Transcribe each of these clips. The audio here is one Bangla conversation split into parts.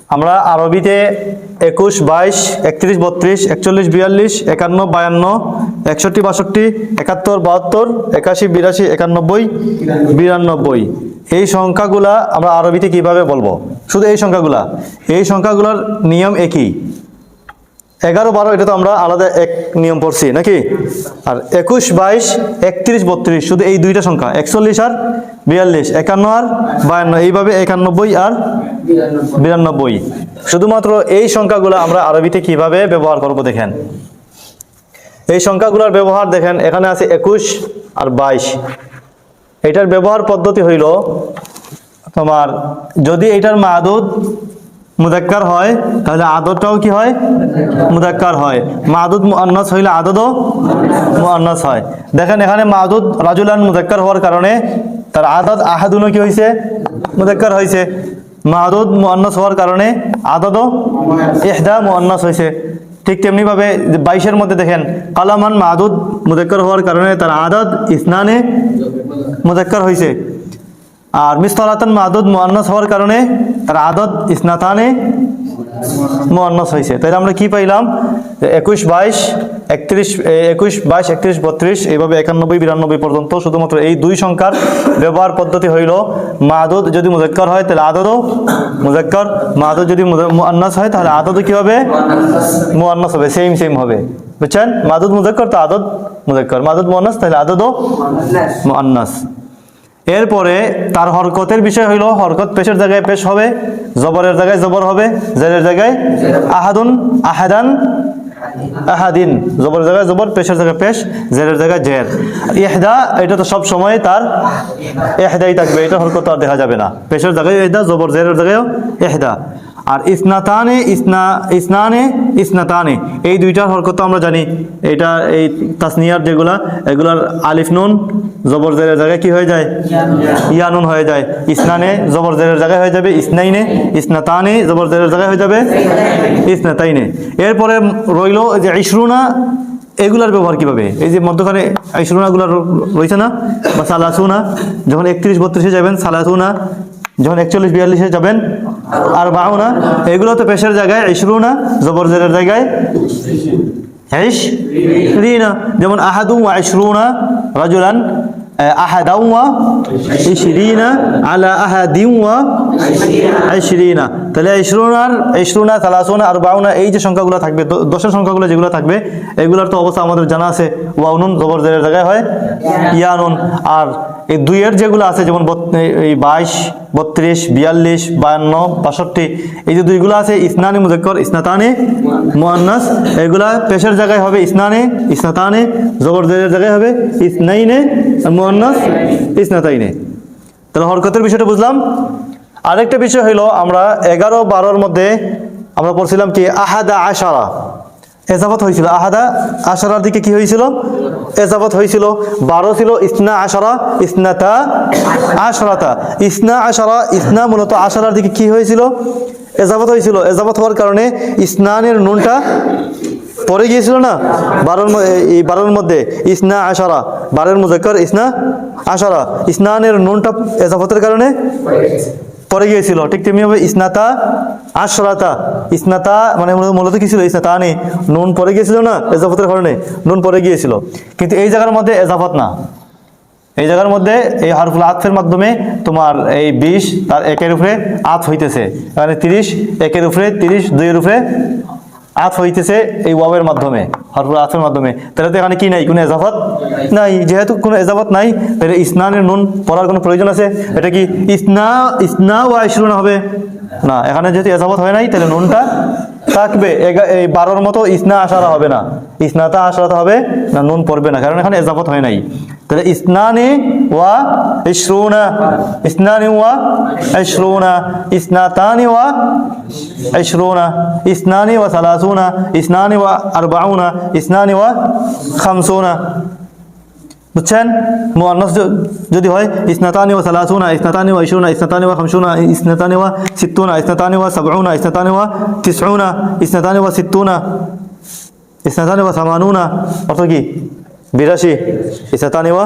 আমরা আরবিতে 21, 22, 31, 32, 41, 42, 51, 52, 61, 62, 71, 72, 81, 82, 91, 92 এই সংখ্যাগুলা আমরা আরবিতে কিভাবে বলবো? শুধু এই সংখ্যাগুলার নিয়ম একই। 11, 12 এটা তো আমরা আলাদা এক নিয়ম পড়ছি নাকি? আর 21, 22, 31, 32 শুধু এই দুইটা সংখ্যা, 41 আর 42, 51 আর 52, এইভাবে 91 আর 92। শুধুমাত্র এই সংখ্যাগুলো আমরা আরবিতে কিভাবে ব্যবহার করব দেখেন। এই সংখ্যাগুলোর ব্যবহার দেখেন, এখানে আছে 21 আর 22। এটার ব্যবহার পদ্ধতি হইল তোমার, যদি এটার মাদুদ মুযাক্কার হয় তাহলে আদদটাও কি হয়? মুযাক্কার হয়। মাদুদ মুআন্নাস হইলে আদদও মুআন্নাস হয়। দেখেন এখানে মাদুদ রাজুলান মুযাক্কার হওয়ার কারণে তার আদদ আহাদুনও কি হয়েছে? মুযাক্কার হয়েছে। মাদুদ মুআন্নাস হওয়ার কারণে আদদও ইহদা মুআন্নাস হয়েছে। ঠিক তেমনি ভাবে 22-এর মধ্যে দেখেন কালামান মাদুদ মুযাক্কার হওয়ার কারণে তার আদদ ইসনানে মুযাক্কার হয়েছে। আর মিসলাতান মাদুদ মুআন্নাস হওয়ার কারণে তার আদদ ইসনাতানে মুআন্নাস হয়েছে। তাই আমরা কি পাইলাম? 21, 22, 31, 21, 22, 31, 32 এইভাবে 91, 92 পর্যন্ত শুধুমাত্র এই দুই সংখ্যার ব্যবহার পদ্ধতি হইল, মাদুদ যদি মুযাক্কার হয় তাহলে আদদও মুযাক্কার, মাদুদ যদি মুআন্নাস হয় তাহলে আদদও কি হবে? মুআন্নাস হবে, সেম হবে। বুঝছেন? মাদুদ মুযাক্কার তো আদদ মুযাক্কার, মাদুদ মুআন্নাস তাহলে আদদও মুআন্নাস। এরপরে তার হরকতের বিষয় হইল, হরকত পেশের জায়গায় পেশ হবে, জবরের জায়গায় জবর হবে, জেরের জায়গায় আহাদুন, আহাদান, আহাদিন। জবরের জায়গায় জবর, পেশের জায়গায় পেশ, জেরের জায়গায় জের। ইহদা এটা তো সব সময় তার ইহদাই থাকবে, এটা হরকত আর দেখা যাবে না। পেশের জায়গায় ইহদা, জবর জেরের জায়গায় ইহদা। আর ইসনাতানে, ইসনানে, ইসনাতানে এই দুইটার হরকত আমরা জানি। এটা এই তাসনিয়ার যেগুলা, এগুলার আলিফ নুন জবর জেরের জায়গায় কি হয়ে যায়? ইয়া নুন হয়ে যায়। ইসনানে জবর জেরের জায়গায় হয়ে যাবে ইসনাইনে, ইসনাতানে জবর জেরের জায়গায় হয়ে যাবে ইসনাতাইনে। এরপরে রইল যে ইশরুনা, এগুলার ব্যবহার কিভাবে? এই যে মধ্যখানে ইশরুনাগুলো রয়েছে না, বা সালাসুনা, যখন 31, 32-এ যাবেন সালাসুনা, যখন 41, 42-এ যাবেন আর বাউনা, এগুলো তো পেশের জায়গায় ইশরুনা, জবর জেরের জায়গায় ইশরিনা। যেমন আহাদু ওয়া ইশরুনা রাজুলান, আহাদাউ ওয়া ইশরিনা আলা আহাদিউ ওয়া ইশরিনা। তাহলে ইশরুনা, সালাসুনা আর বাউনা এই যে সংখ্যাগুলো থাকবে, 10-এর সংখ্যাগুলো যেগুলো থাকবে, এগুলোর তো অবস্থা আমাদের জানা আছে, ওয়াও নুন জবর জেরের জায়গায় হয় ইয়া নুন। আর এই 2-এর যেগুলো আছে যেমন এই 22, 32, 42, 52, 62 এই যে দুইগুলো আছে, ইসনানে মুযাক্কার, ইসনাতানে মুআন্নাস, এগুলা পেশের জায়গায় হবে ইসনানে, ইসনাতানে, জবর জেরের জায়গায় হবে ইসনাইনে, মুআন্নাস ইসনাতাইনে। তাহলে হরকতের বিষয়টা বুঝলাম। আরেকটা বিষয় হইল, আমরা 11, 12-এর মধ্যে আমরা পড়ছিলাম কি আহাদা আশারা, এজাফত হয়েছিল। আহাদা আশারার দিকে কি হয়েছিল? এজাফত হয়েছিল। 12 ছিল ইসনা আশারা, ইসনাতা আশরাতা। ইসনা আশারা, ইসনা মূলত আশারার দিকে কি হয়েছিল? এজাফত হয়েছিল। এজাফত হওয়ার কারণে ইসনানের নুনটা পরে গিয়েছিল না 12-এর মধ্যে ইসনা আশারা, 12-এর মুযাক্কার ইসনা আশারা, ইসনানের নুনটা এজাফতের কারণে পরে গিয়েছিল। ঠিক তেমনি হবে ইসনাতা আশরাতা, ইসনাতা মানে মূলত কি ছিল? ইসনাতানি, নুন পরে গিয়েছিল না এজাফতের কারণে, নুন পরে গিয়েছিল। কিন্তু এই জায়গার মধ্যে এজাফত না, এই জায়গার মধ্যে এই হরফুল আতফের মাধ্যমে তোমার এই 20 তার 1-এর উপরে আত হইতেছে, মানে 30 1-এর উপরে, 30 2-এর উপরে আত হইতেছে এই ওয়াওয়ের মাধ্যমে, হরফুল আতফের মাধ্যমে। তাহলে তো এখানে কি নাই? কোনো এজাফত নাই। যেহেতু কোনো এজাফত নাই, তাহলে ইসনানের নুন পড়ার কোনো প্রয়োজন আছে? এটা কি ইসনা ওয়া ইশরুনা হবে না। এখানে যেহেতু এজাফত হয় নাই, তাহলে নুনটা থাকবে। এই 12-এর মতো ইসনা আশারা হবে না, ইসনাতা আশরাতা হবে না, নুন পড়বে না, কারণ এখানে এজাফত হয় নাই। তাহলে ইসনানি ওয়া ইশরুনা, ইসনানি ওয়া ইশরুনা, ইসনাতানি ওয়া ইশরুনা, ইসনানি ওয়া সালাসুনা, ইসনানি ওয়া আরবাউনা, ইসনানি ওয়া খামসুনা। বুঝছেন? মুআন্নাস যদি হয় ইসনাতানি ওয়া সালাসুনা, ইসনাতানি ওয়া ইশরুনা, ইসনাতানি ওয়া খামসুনা, ইসনাতানি ওয়া সিত্তুনা, ইসনাতানি ওয়া সাবউনা, ইসনাতানি ওয়া তিসউনা, ইসনাতানি ওয়া সিত্তুনা, ইসনাতানি ওয়া সামানুনা, অর্থ কি? 82। ইসনাতানি ওয়া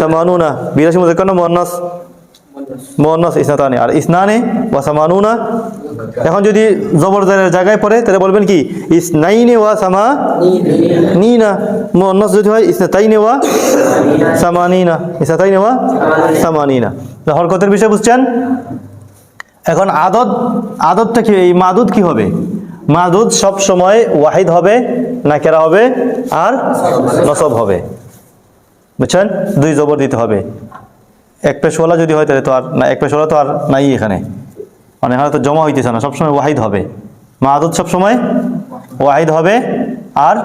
সামানুনা, 82 মুযাক্কার না মুআন্নাস? মুআন্নাস ইসনাতানি। আর ইসনানি ওয়া সামানুনা এখন যদি জবর জেরের জায়গায় পড়ে তাহলে বলবেন কি ইসনাইনি ওয়া সামানিনা। মুআন্নাস যদি হয় ইসনাতাইনি ওয়া সামানিনা, ইসনাতাইনি ওয়া সামানিনা। হরকতের বিষয় বুঝছেন? এখন আদতটা কি, এই মাদুদ কি হবে? মাদুদ সব সময় ওয়াহিদ হবে, নাকেরা হবে, আর নসব হবে। বুঝছেন? দুই জবর দিতে হবে। এক পেশওয়ালা যদি হয় তাহলে তো আর না, এক পেশওয়ালা তো আর নাই এখানে, মানে এখানে তো জমা হইতেছে না, সবসময় ওয়াহিদ হবে। মাদুদ সবসময় ওয়াহিদ হবে, আর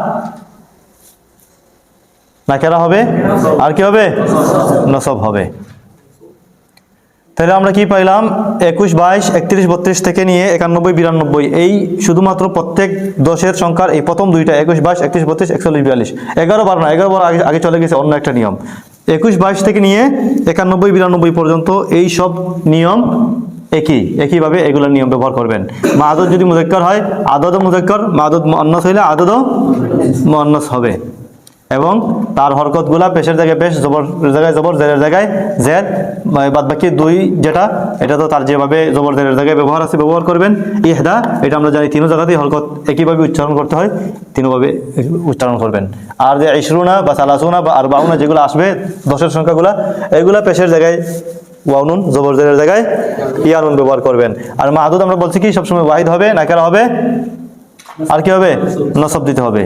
নাকেরা হবে, আর কি হবে? নসব হবে। তাহলে আমরা কি পাইলাম? 21, 22, 31, 32 থেকে নিয়ে 91, 92 এই শুধুমাত্র প্রত্যেক 10-এর সংখ্যার এই প্রথম দুইটা 21, 22, 31, 32, 41, 42, 11, 12 না, 11, 12 আগে চলে গেছে অন্য একটা নিয়ম। 21, 22 থেকে নিয়ে 91, 92 পর্যন্ত এই সব নিয়ম একইভাবে এগুলোর নিয়ম ব্যবহার করবেন। মাদুদ যদি মুযাক্কার হয় আদদ মুযাক্কার, মাদুদ মুআন্নাস হইলে আদদ মুআন্নাস হবে। এবং তার হরকতগুলা পেশের জায়গায় পেশ, জবর জায়গায় জবর, জেরের জায়গায় জের, বাদ বাকি দুই যেটা, এটা তো তার যেভাবে জবর জেরের জায়গায় ব্যবহার আছে ব্যবহার করবেন। ইহদা এটা আমরা জানি তিনও জায়গাতেই হরকত একইভাবে উচ্চারণ করতে হয়, তিনভাবে উচ্চারণ করবেন। আর যে ইশরুনা বা সালাসুনা বা আরবাউনা যেগুলো আসবে 10-এর সংখ্যাগুলা, এগুলা পেশের জায়গায় ওয়াউনুন, জবর জেরের জায়গায় ইয়ানুন ব্যবহার করবেন। আর মাদুদ আমরা বলছি কি সবসময় ওয়াহিদ হবে, নাকেরা হবে, আর কি হবে? নসব দিতে হবে।